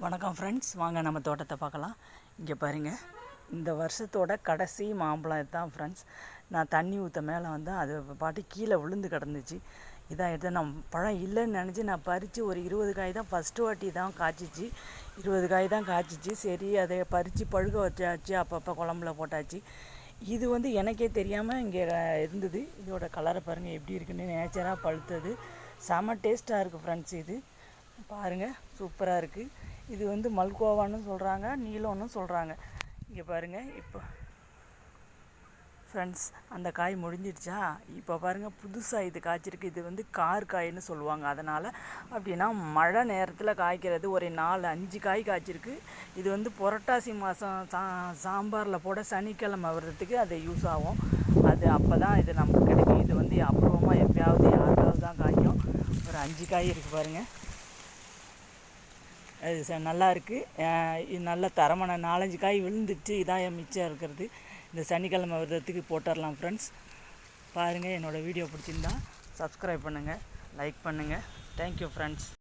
வணக்கம் ஃப்ரெண்ட்ஸ், வாங்க நம்ம தோட்டத்தை பார்க்கலாம். இங்கே பாருங்கள், இந்த வருஷத்தோட கடைசி மாம்பழம் இதுதான் ஃப்ரெண்ட்ஸ். நான் தண்ணி ஊற்ற மேலே வந்து அது பாட்டு கீழே விழுந்து கிடந்துச்சு. இதான் எடுத்து நான் பழம் இல்லைன்னு நினச்சி நான் பறித்து ஒரு 20 காய் தான் ஃபஸ்ட்டு வாட்டி தான் காய்ச்சிச்சு. 20 காய் தான் காய்ச்சிச்சு. சரி, அதை பறித்து பழுக வச்சாச்சு, அப்பப்போ குழம்புல போட்டாச்சு. இது வந்து எனக்கே தெரியாமல் இங்கே இருந்தது. இதோட கலரை பாருங்கள் எப்படி இருக்குன்னு. நேச்சராக பழுத்தது, செம டேஸ்ட்டாக இருக்குது ஃப்ரெண்ட்ஸ். இது பாருங்கள், சூப்பராக இருக்குது. இது வந்து மல்கோவான்னு சொல்கிறாங்க, நீலம்னு சொல்கிறாங்க. இங்கே பாருங்கள், இப்போ ஃப்ரெண்ட்ஸ் அந்த காய் முடிஞ்சிடுச்சா. இப்போ பாருங்கள், புதுசாக இது காய்ச்சிருக்கு. இது வந்து காய்ன்னு சொல்லுவாங்க. அதனால் அப்படின்னா மழை நேரத்தில் காய்க்கிறது ஒரு 4-5 காய் காய்ச்சிருக்கு. இது வந்து புரட்டாசி மாதம் சாம்பாரில் போட சனிக்கிழமை வர்றதுக்கு அது யூஸ் ஆகும். அது அப்போ தான் இது நமக்கு கிடைக்கும். இது வந்து அப்புறமா எப்போயாவது யாருக்காவது தான் காய்க்கும். ஒரு 5 காய் இருக்குது பாருங்கள். அது நல்லா இருக்குது. இது நல்ல தரமான 4-5 காய் விழுந்துச்சு. இதான் என் மிச்சம் இருக்கிறது. இந்த சனிக்கிழமை விரதத்துக்கு போட்டுடலாம் ஃப்ரெண்ட்ஸ். பாருங்கள், என்னோடய வீடியோ பிடிச்சிருந்தா சப்ஸ்கிரைப் பண்ணுங்கள், லைக் பண்ணுங்கள். Thank you friends.